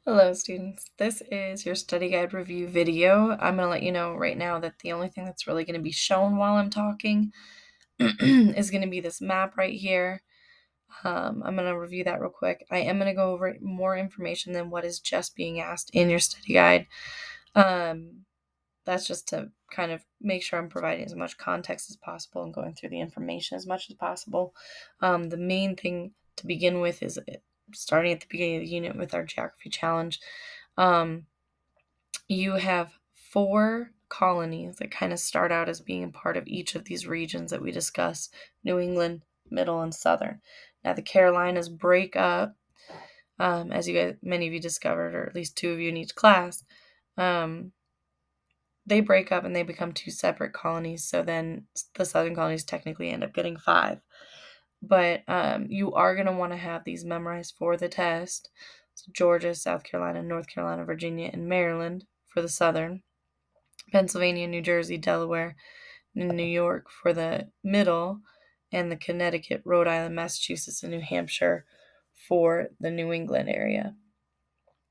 Hello, students. This is your study guide review video. I'm going to let you know right now that the only thing that's really going to be shown while I'm talking is going to be this map right here. I'm going to review that real quick. I am going to go over more information than what is just being asked in your study guide. That's just to kind of make sure I'm providing as much context as possible and going through the information as much as possible. The main thing to begin with is starting at the beginning of the unit with our geography challenge. You have 4 colonies that kind of start out as being a part of each of these regions that we discuss: New England, Middle, and Southern. Now, the Carolinas break up, as many of you discovered, or at least 2 of you in each class. They break up and they become 2 separate colonies. So then the Southern colonies technically end up getting 5. But you are going to want to have these memorized for the test. So Georgia, South Carolina, North Carolina, Virginia, and Maryland for the Southern. Pennsylvania, New Jersey, Delaware, and New York for the middle, and the Connecticut, Rhode Island, Massachusetts, and New Hampshire for the New England area.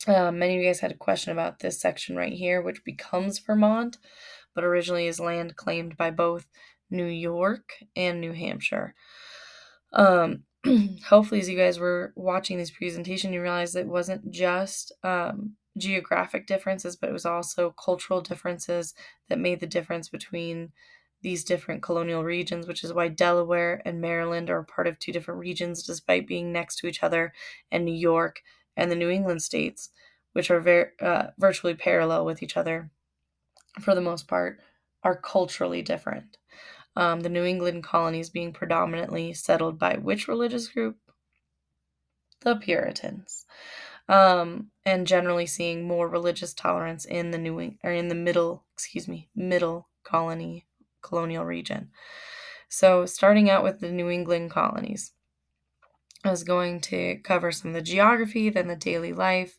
Many of you guys had a question about this section right here, which becomes Vermont, but originally is land claimed by both New York and New Hampshire. Hopefully, as you guys were watching this presentation, you realized it wasn't just geographic differences, but it was also cultural differences that made the difference between these different colonial regions, which is why Delaware and Maryland are part of 2 different regions despite being next to each other, and New York and the New England states, which are virtually parallel with each other for the most part, are culturally different. The New England colonies being predominantly settled by which religious group? The Puritans. And generally seeing more religious tolerance in the middle colonial region. So starting out with the New England colonies, I was going to cover some of the geography, then the daily life.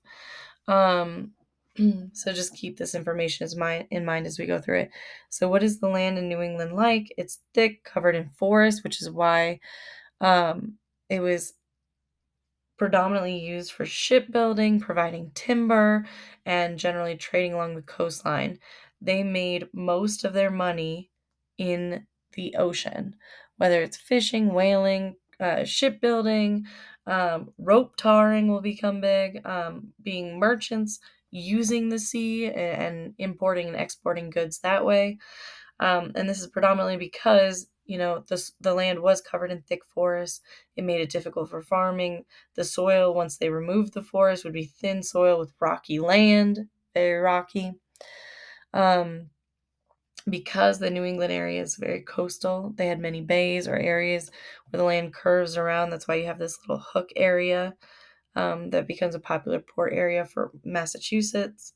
So just keep this information in mind as we go through it. So what is the land in New England like? It's thick, covered in forest, which is why it was predominantly used for shipbuilding, providing timber, and generally trading along the coastline. They made most of their money in the ocean, whether it's fishing, whaling, shipbuilding, rope tarring will become big, being merchants, using the sea and importing and exporting goods that way. And this is predominantly because, the land was covered in thick forests. It made it difficult for farming. The soil, once they removed the forest, would be thin soil with rocky land, very rocky. Because the New England area is very coastal, they had many bays or areas where the land curves around. That's why you have this little hook area that becomes a popular port area for Massachusetts.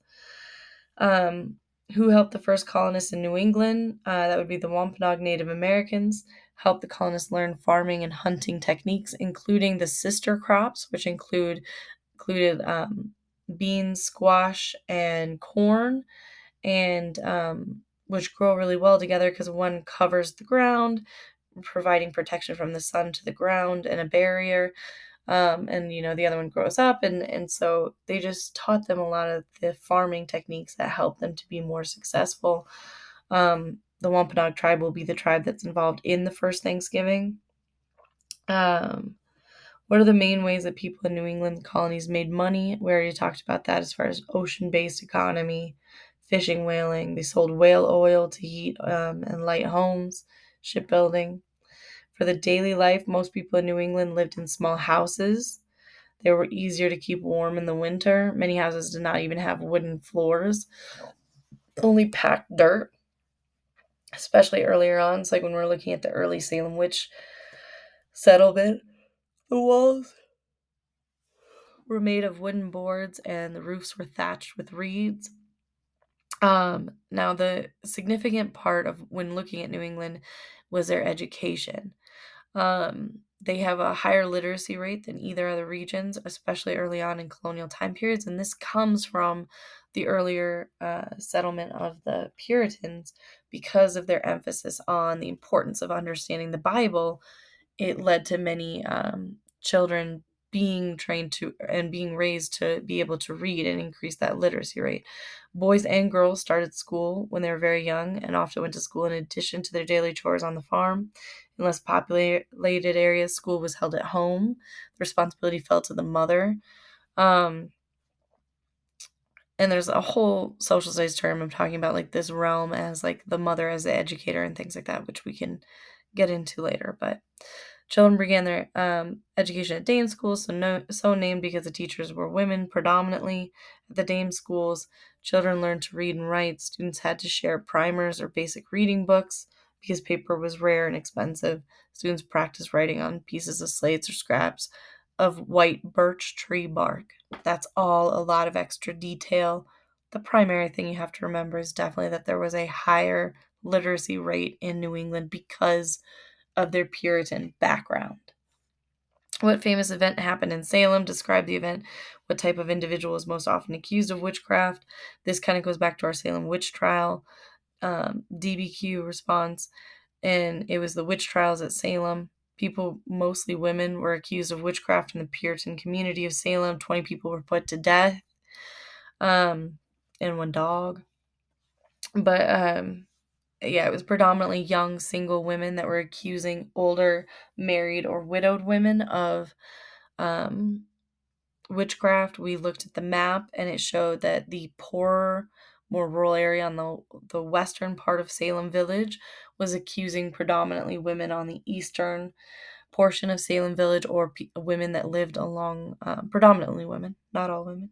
Who helped the first colonists in New England? That would be the Wampanoag Native Americans. Helped the colonists learn farming and hunting techniques, including the sister crops, which included beans, squash, and corn, and which grow really well together because one covers the ground, providing protection from the sun to the ground and a barrier. And the other one grows up, and so they just taught them a lot of the farming techniques that help them to be more successful. The Wampanoag tribe will be the tribe that's involved in the first Thanksgiving. What are the main ways that people in New England colonies made money? We already talked about that as far as ocean-based economy, fishing, whaling. They sold whale oil to heat and light homes, shipbuilding. For the daily life, most people in New England lived in small houses. They were easier to keep warm in the winter. Many houses did not even have wooden floors, only packed dirt, especially earlier on. It's like when we're looking at the early Salem witch settlement, the walls were made of wooden boards and the roofs were thatched with reeds. Now, the significant part of when looking at New England was their education. They have a higher literacy rate than either other regions, especially early on in colonial time periods, and this comes from the earlier settlement of the Puritans. Because of their emphasis on the importance of understanding the Bible, it led to many children being trained to and being raised to be able to read and increase that literacy rate. Boys and girls started school when they were very young and often went to school in addition to their daily chores on the farm. In less populated areas, school was held at home. The responsibility fell to the mother. Um, and there's a whole social studies term of talking about like this realm as like the mother as the educator and things like that, which we can get into later. But children began their education at Dame schools, so named because the teachers were women predominantly. At the Dame schools, children learned to read and write. Students had to share primers or basic reading books because paper was rare and expensive. Students practiced writing on pieces of slates or scraps of white birch tree bark. That's all a lot of extra detail. The primary thing you have to remember is definitely that there was a higher literacy rate in New England because of their Puritan background. What famous event happened in Salem? Describe the event. What type of individual was most often accused of witchcraft? This kind of goes back to our Salem witch trial. DBQ response, and it was the witch trials at Salem. People, mostly women, were accused of witchcraft in the Puritan community of Salem. 20 people were put to death, and one dog. But yeah, it was predominantly young single women that were accusing older married or widowed women of witchcraft. We looked at the map and it showed that the poorer, more rural area on the western part of Salem Village was accusing predominantly women on the eastern portion of Salem Village, or women that lived along, predominantly women, not all women,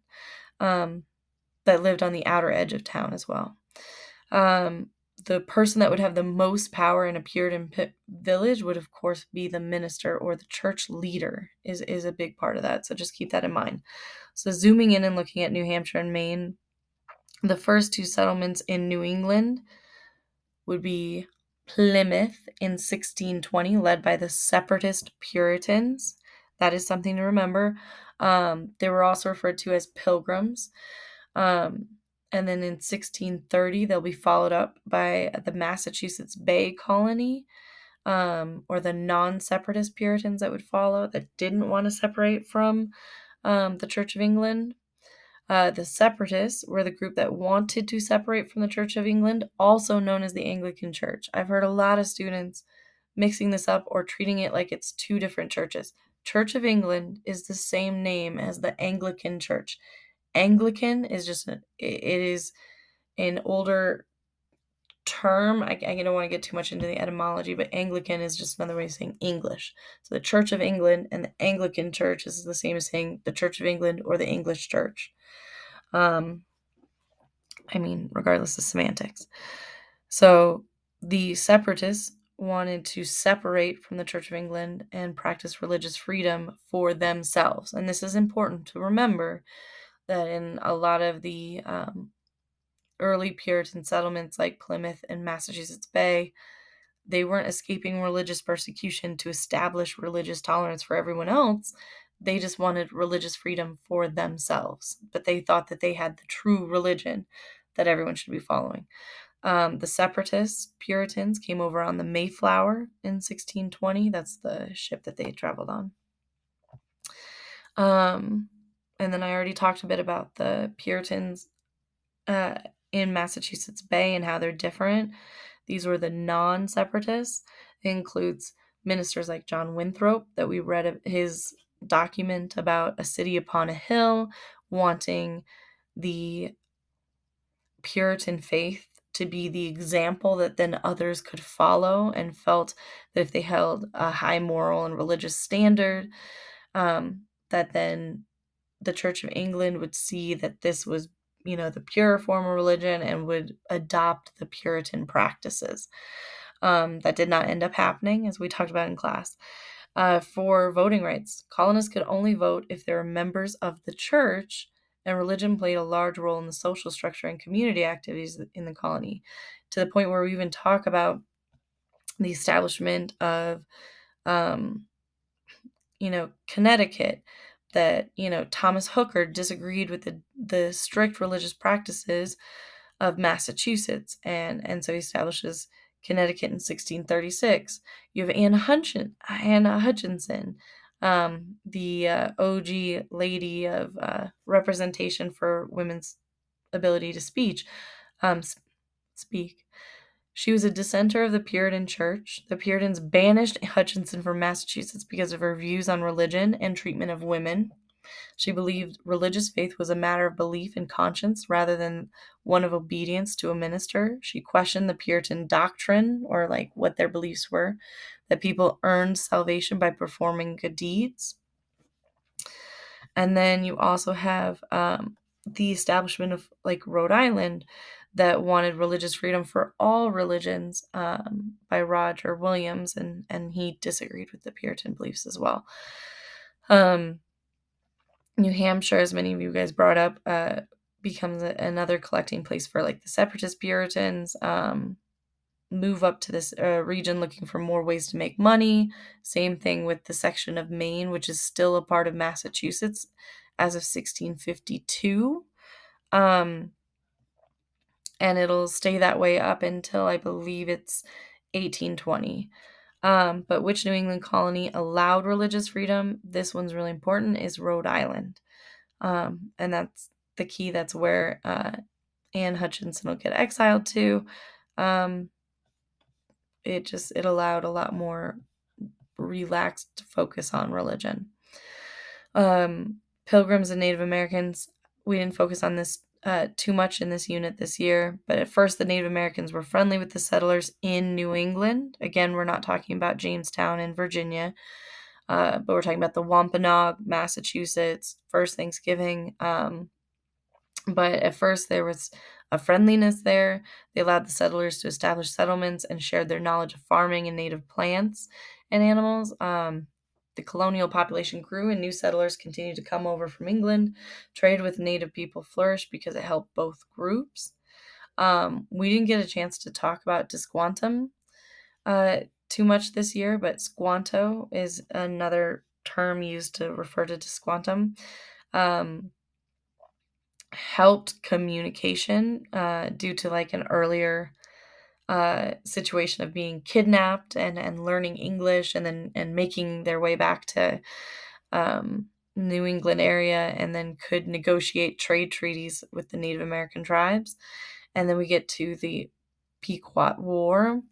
that lived on the outer edge of town as well. The person that would have the most power in a Puritan village would, of course, be the minister or the church leader is a big part of that. So just keep that in mind. So zooming in and looking at New Hampshire and Maine, the first two settlements in New England would be Plymouth in 1620, led by the Separatist Puritans. That is something to remember. They were also referred to as Pilgrims. And then in 1630, they'll be followed up by the Massachusetts Bay Colony, or the non-separatist Puritans that would follow that didn't want to separate from the Church of England. The Separatists were the group that wanted to separate from the Church of England, also known as the Anglican Church. I've heard a lot of students mixing this up or treating it like it's two different churches. Church of England is the same name as the Anglican Church. Anglican is just it is an older term. I don't want to get too much into the etymology, but Anglican is just another way of saying English. So the Church of England and the Anglican Church is the same as saying the Church of England or the English Church. Regardless of semantics. So the Separatists wanted to separate from the Church of England and practice religious freedom for themselves. And this is important to remember, that in a lot of the early Puritan settlements like Plymouth and Massachusetts Bay, they weren't escaping religious persecution to establish religious tolerance for everyone else. They just wanted religious freedom for themselves. But they thought that they had the true religion that everyone should be following. The Separatist Puritans came over on the Mayflower in 1620. That's the ship that they had traveled on. And then I already talked a bit about the Puritans in Massachusetts Bay and how they're different. These were the non-separatists. It includes ministers like John Winthrop, that we read his document about a city upon a hill, wanting the Puritan faith to be the example that then others could follow, and felt that if they held a high moral and religious standard, that then the Church of England would see that this was, the pure form of religion and would adopt the Puritan practices. That did not end up happening, as we talked about in class. For voting rights, colonists could only vote if they were members of the church, and religion played a large role in the social structure and community activities in the colony, to the point where we even talk about the establishment of, Connecticut, that, Thomas Hooker disagreed with the strict religious practices of Massachusetts, and so he establishes Connecticut in 1636. You have Anna Hutchinson, the OG lady of representation for women's ability to speak. She was a dissenter of the Puritan Church. The Puritans banished Hutchinson from Massachusetts because of her views on religion and treatment of women. She believed religious faith was a matter of belief and conscience rather than one of obedience to a minister. She questioned the Puritan doctrine, or like what their beliefs were, that people earned salvation by performing good deeds. And then you also have the establishment of like Rhode Island that wanted religious freedom for all religions by Roger Williams, and he disagreed with the Puritan beliefs as well. New Hampshire, as many of you guys brought up, becomes another collecting place for like the separatist Puritans. Move up to this region looking for more ways to make money. Same thing with the section of Maine, which is still a part of Massachusetts as of 1652. And it'll stay that way up until I believe it's 1820. But which New England colony allowed religious freedom? This one's really important, is Rhode Island. And that's the key. That's where Anne Hutchinson will get exiled to. It allowed a lot more relaxed focus on religion. Pilgrims and Native Americans, we didn't focus on this too much in this unit this year, but at first the Native Americans were friendly with the settlers in New England. Again, we're not talking about Jamestown in Virginia, but we're talking about the Wampanoag, Massachusetts, First Thanksgiving. But at first there was a friendliness there. They allowed the settlers to establish settlements and shared their knowledge of farming and native plants and animals. The colonial population grew and new settlers continued to come over from England. Trade with native people flourished because it helped both groups. We didn't get a chance to talk about Tisquantum too much this year, but Squanto is another term used to refer to Tisquantum. Helped communication due to like an earlier situation of being kidnapped and learning English and making their way back to New England area, and then could negotiate trade treaties with the Native American tribes. And then we get to the Pequot War.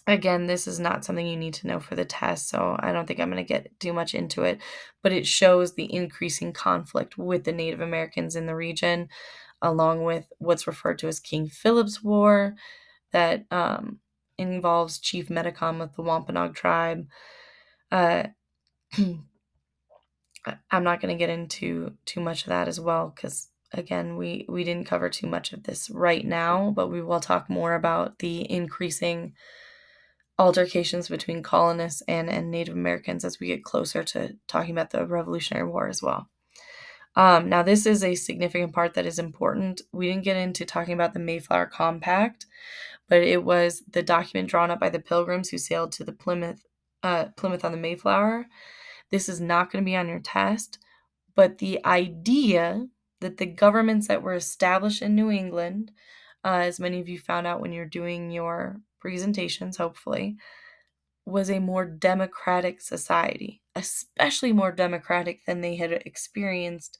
Again, this is not something you need to know for the test, so I don't think I'm going to get too much into it, but it shows the increasing conflict with the Native Americans in the region, along with what's referred to as King Philip's War that involves Chief Metacom of the Wampanoag tribe. I'm not going to get into too much of that as well because, again, we didn't cover too much of this right now, but we will talk more about the increasing altercations between colonists and Native Americans as we get closer to talking about the Revolutionary War as well. Now, this is a significant part that is important. We didn't get into talking about the Mayflower Compact, but it was the document drawn up by the Pilgrims who sailed to the Plymouth on the Mayflower. This is not going to be on your test, but the idea that the governments that were established in New England, as many of you found out when you're doing your presentations, hopefully, was a more democratic society, especially more democratic than they had experienced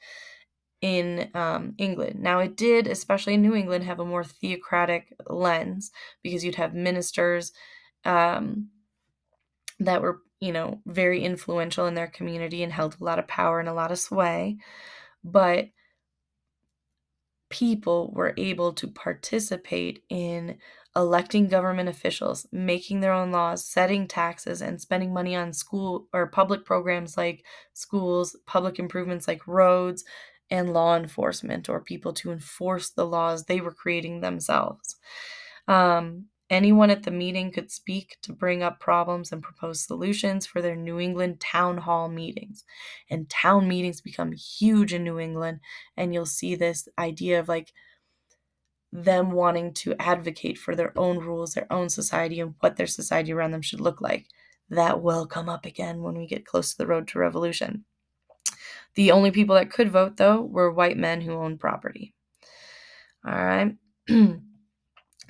in England. Now, it did, especially in New England, have a more theocratic lens because you'd have ministers that were, very influential in their community and held a lot of power and a lot of sway. But people were able to participate in electing government officials, making their own laws, setting taxes, and spending money on school or public programs like schools, public improvements like roads, and law enforcement, or people to enforce the laws they were creating themselves. Anyone at the meeting could speak to bring up problems and propose solutions for their New England town hall meetings. And town meetings become huge in New England, and you'll see this idea of like them wanting to advocate for their own rules, their own society, and what their society around them should look like. That will come up again when we get close to the road to revolution. The only people that could vote, though, were white men who owned property. All right.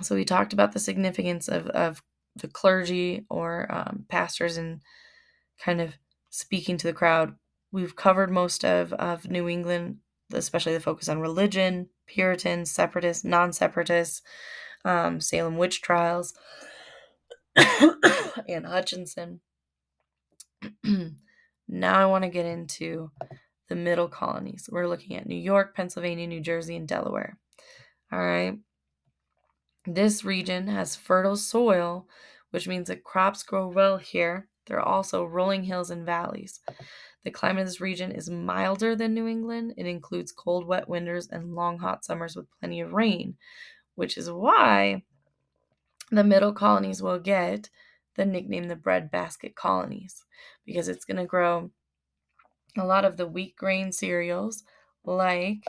So we talked about the significance of the clergy or pastors and kind of speaking to the crowd. We've covered most of New England, especially the focus on religion, Puritans, separatists, non-separatists, Salem witch trials, and Hutchinson. Now I want to get into the middle colonies. We're looking at New York, Pennsylvania, New Jersey, and Delaware. All right. This region has fertile soil, which means that crops grow well here. There are also rolling hills and valleys. The climate of this region is milder than New England. It includes cold, wet winters and long, hot summers with plenty of rain, which is why the middle colonies will get the nickname the breadbasket colonies, because it's going to grow a lot of the wheat grain cereals like,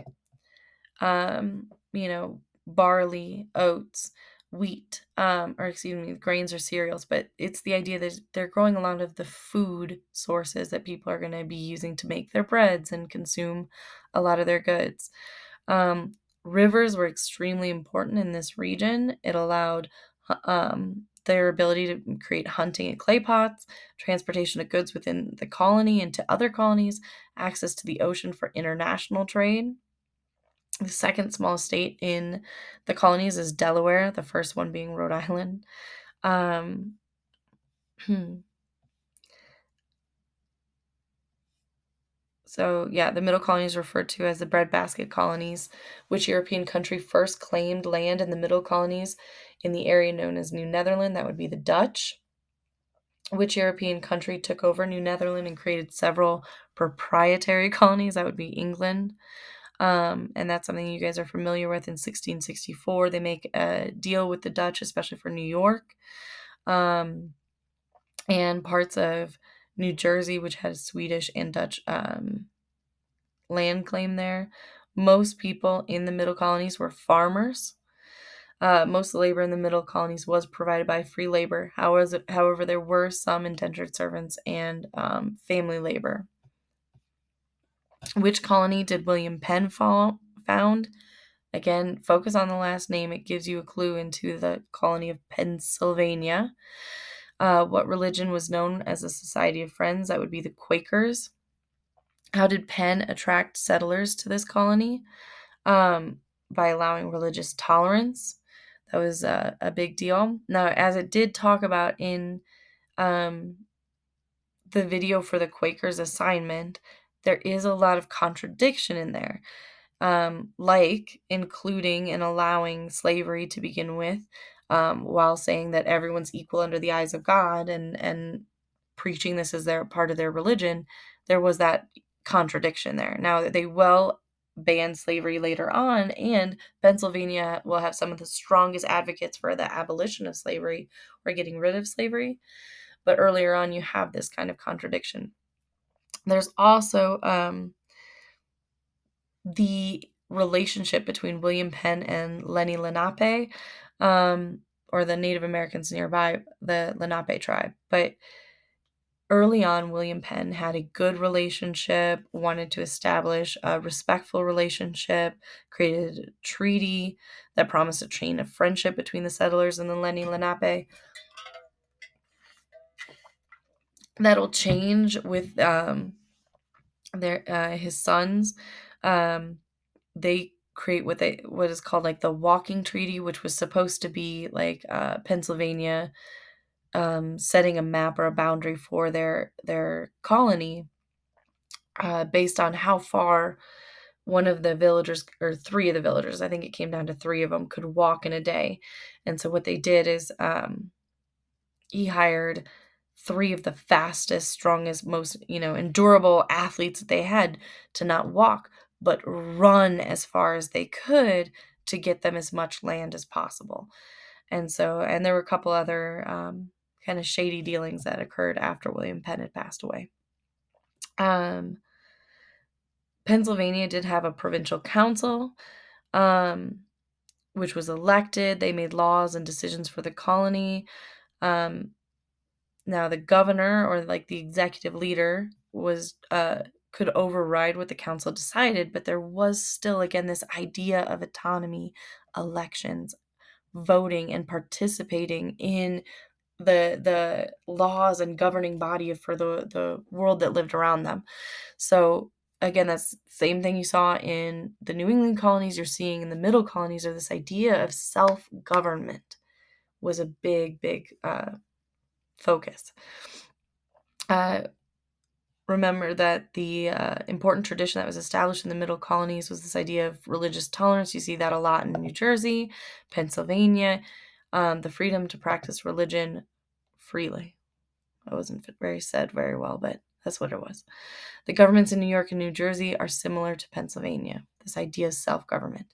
barley, oats, wheat, grains or cereals, but it's the idea that they're growing a lot of the food sources that people are going to be using to make their breads and consume a lot of their goods. Rivers were extremely important in this region. It allowed their ability to create hunting at clay pots, transportation of goods within the colony and to other colonies, access to the ocean for international trade. The second smallest state in the colonies is Delaware, the first one being Rhode Island. So, yeah, the middle colonies referred to as the breadbasket colonies. Which European country first claimed land in the middle colonies in the area known as New Netherland? That would be the Dutch. Which European country took over New Netherland and created several proprietary colonies? That would be England. And that's something you guys are familiar with. In 1664, they make a deal with the Dutch, especially for New York. And parts of New Jersey, which had Swedish and Dutch land claim there. Most people in the middle colonies were farmers. Most of the labor in the middle colonies was provided by free labor. However, there were some indentured servants and family labor. Which colony did William Penn found? Again, focus on the last name. It gives you a clue into the colony of Pennsylvania. What religion was known as a Society of Friends? That would be the Quakers. How did Penn attract settlers to this colony? By allowing religious tolerance. That was a big deal. Now, as it did talk about in the video for the Quakers assignment, there is a lot of contradiction in there, like including and allowing slavery to begin with, while saying that everyone's equal under the eyes of God and preaching this as their part of their religion. There was that contradiction there. Now, they will ban slavery later on, and Pennsylvania will have some of the strongest advocates for the abolition of slavery or getting rid of slavery. But earlier on, you have this kind of contradiction. There's also the relationship between William Penn and Lenni Lenape, or the Native Americans nearby, the Lenape tribe. But early on, William Penn had a good relationship, wanted to establish a respectful relationship, created a treaty that promised a chain of friendship between the settlers and the Lenni Lenape. That'll change with his sons. They create what is called like the Walking Treaty, which was supposed to be like Pennsylvania setting a map or a boundary for their colony, based on how far one of the villagers, or three of the villagers, I think it came down to three of them, could walk in a day. And so what they did is he hired three of the fastest, strongest, most endurable athletes that they had to not walk, but run as far as they could to get them as much land as possible. And there were a couple other kind of shady dealings that occurred after William Penn had passed away. Pennsylvania did have a provincial council, which was elected. They made laws and decisions for the colony. Now the governor, or like the executive leader, was could override what the council decided, but there was still, again, this idea of autonomy, elections, voting, and participating in the laws and governing body for the world that lived around them. So again, that's the same thing you saw in the New England colonies, you're seeing in the middle colonies, or this idea of self-government was a big focus. Remember that the important tradition that was established in the middle colonies was this idea of religious tolerance. You see that a lot in New Jersey, Pennsylvania, the freedom to practice religion freely. That wasn't said very well, but that's what it was. The governments in New York and New Jersey are similar to Pennsylvania, this idea of self-government.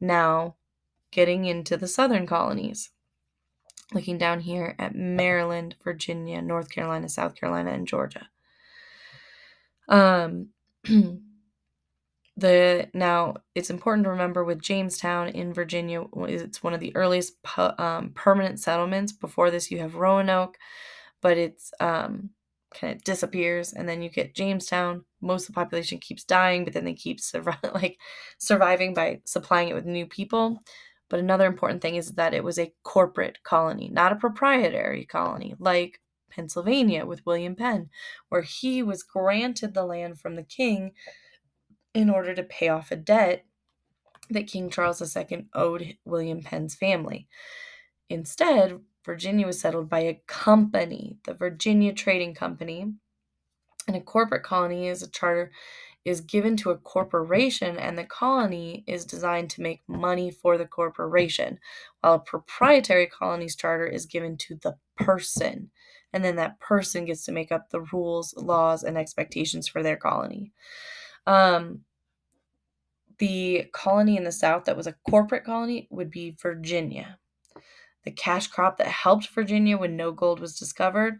Now, getting into the southern colonies, looking down here at Maryland, Virginia, North Carolina, South Carolina, and Georgia. Now it's important to remember with Jamestown in Virginia, it's one of the earliest permanent settlements. Before this, you have Roanoke, but it's kind of disappears, and then you get Jamestown. Most of the population keeps dying, but then they keep surviving by supplying it with new people. But another important thing is that it was a corporate colony, not a proprietary colony, like Pennsylvania with William Penn, where he was granted the land from the king in order to pay off a debt that King Charles II owed William Penn's family. Instead, Virginia was settled by a company, the Virginia Trading Company, and a corporate colony is a charter is given to a corporation, and the colony is designed to make money for the corporation, while a proprietary colony's charter is given to the person, and then that person gets to make up the rules, laws, and expectations for their colony. The colony in the South that was a corporate colony would be Virginia. The cash crop that helped Virginia when no gold was discovered.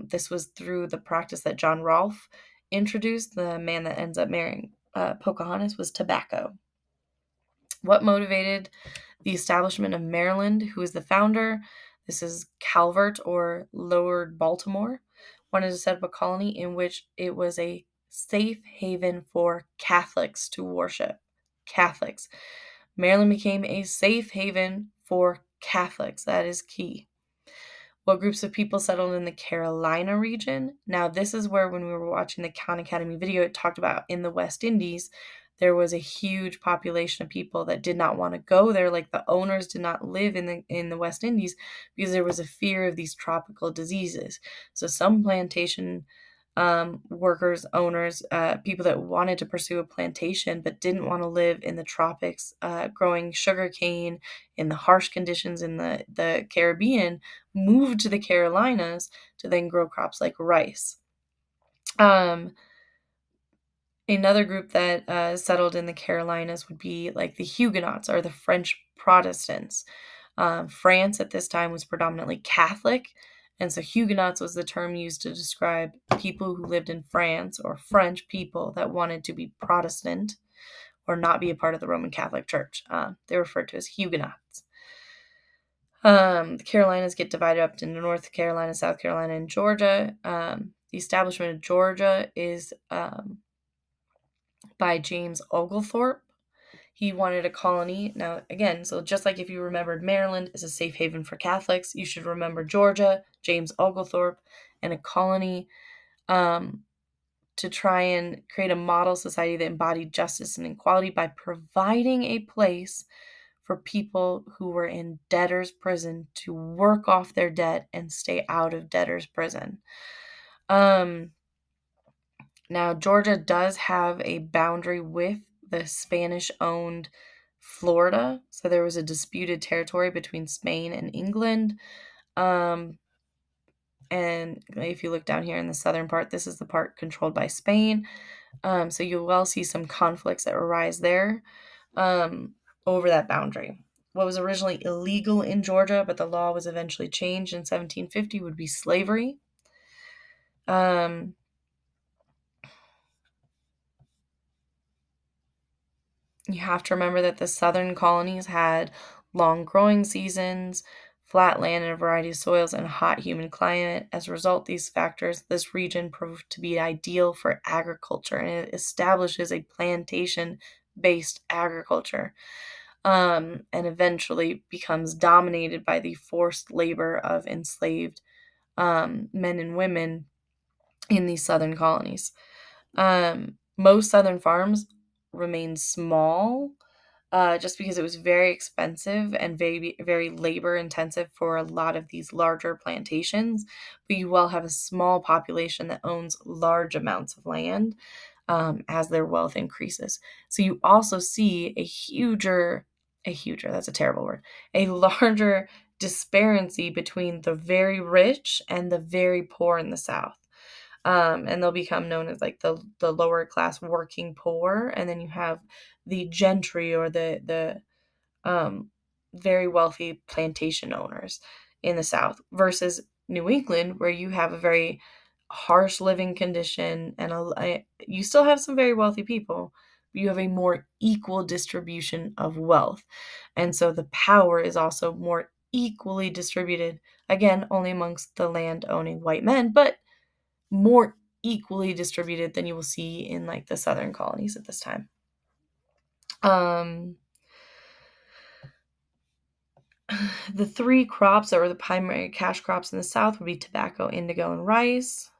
This was through the practice that John Rolfe introduced. The man that ends up marrying Pocahontas was tobacco. What motivated the establishment of Maryland? Who is the founder? This is Calvert or Lord Baltimore. Wanted to set up a colony in which it was a safe haven for Catholics to worship. Catholics. Maryland became a safe haven for Catholics. That is key. What groups of people settled in the Carolina region? Now, this is where when we were watching the Khan Academy video, it talked about in the West Indies, there was a huge population of people that did not want to go there. Like the owners did not live in the West Indies because there was a fear of these tropical diseases. So some plantation workers, owners, people that wanted to pursue a plantation but didn't want to live in the tropics, growing sugarcane in the harsh conditions in the Caribbean, moved to the Carolinas to then grow crops like rice. Another group that settled in the Carolinas would be like the Huguenots or the French Protestants. France at this time was predominantly Catholic, and so Huguenots was the term used to describe people who lived in France or French people that wanted to be Protestant or not be a part of the Roman Catholic Church. They were referred to as Huguenots. The Carolinas get divided up into North Carolina, South Carolina, and Georgia. The establishment of Georgia is by James Oglethorpe. He wanted a colony. Now, again, so just like if you remembered Maryland is a safe haven for Catholics, you should remember Georgia, James Oglethorpe, and a colony to try and create a model society that embodied justice and equality by providing a place for people who were in debtor's prison to work off their debt and stay out of debtor's prison. Now, Georgia does have a boundary with the Spanish-owned Florida, so there was a disputed territory between Spain and England. And if you look down here in the southern part, this is the part controlled by Spain. So you will see some conflicts that arise there over that boundary. What was originally illegal in Georgia, but the law was eventually changed in 1750, would be slavery. You have to remember that the southern colonies had long growing seasons, flat land and a variety of soils, and a hot, humid climate. As a result of these factors, this region proved to be ideal for agriculture, and it establishes a plantation-based agriculture. and eventually becomes dominated by the forced labor of enslaved men and women in these southern colonies. Most southern farms remained small, just because it was very expensive and very, very labor intensive for a lot of these larger plantations. But you will have a small population that owns large amounts of land as their wealth increases. So you also see that's a terrible word, a larger disparity between the very rich and the very poor in the South. And they'll become known as like the lower class working poor, and then you have the gentry or the um, very wealthy plantation owners in the South versus New England, where you have a very harsh living condition and you still have some very wealthy people, but you have a more equal distribution of wealth. And so the power is also more equally distributed, again, only amongst the land owning white men, but more equally distributed than you will see in like the southern colonies at this time. The three crops that were the primary cash crops in the South would be tobacco, indigo, and rice.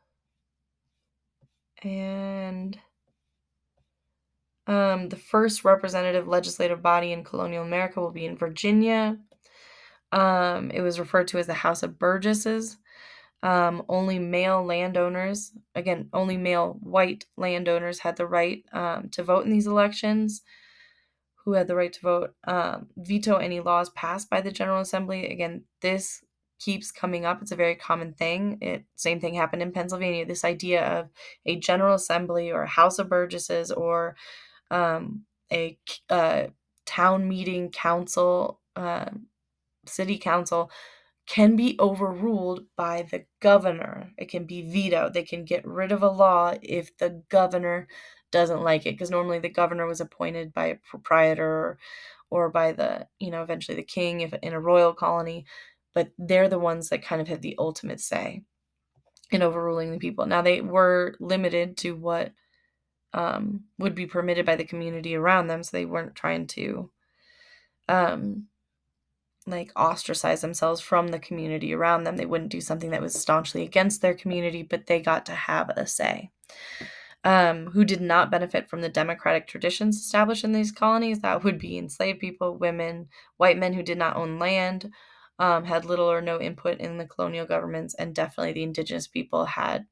And the first representative legislative body in colonial America will be in Virginia. It was referred to as the House of Burgesses. Only male landowners, again, only male white landowners had the right to vote in these elections. Who had the right to vote, veto any laws passed by the General Assembly. Again, this keeps coming up. It's a very common thing. Same thing happened in Pennsylvania. This idea of a General Assembly or a House of Burgesses or a town meeting council, city council can be overruled by the governor. It can be vetoed. They can get rid of a law if the governor doesn't like it, because normally the governor was appointed by a proprietor or by the, eventually the king if in a royal colony, but they're the ones that kind of have the ultimate say in overruling the people. Now they were limited to what would be permitted by the community around them, so they weren't trying to like ostracize themselves from the community around them. They wouldn't do something that was staunchly against their community, but they got to have a say. Who did not benefit from the democratic traditions established in these colonies? That would be enslaved people, women, white men who did not own land, had little or no input in the colonial governments, and definitely the indigenous people had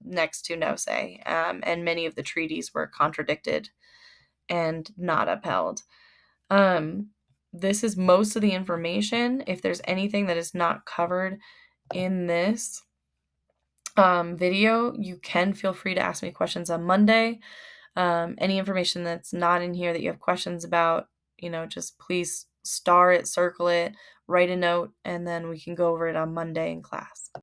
next to no say. And many of the treaties were contradicted and not upheld. This is most of the information. If there's anything that is not covered in this video, you can feel free to ask me questions on Monday. Any information that's not in here that you have questions about, just please star it, circle it, write a note, and then we can go over it on Monday in class.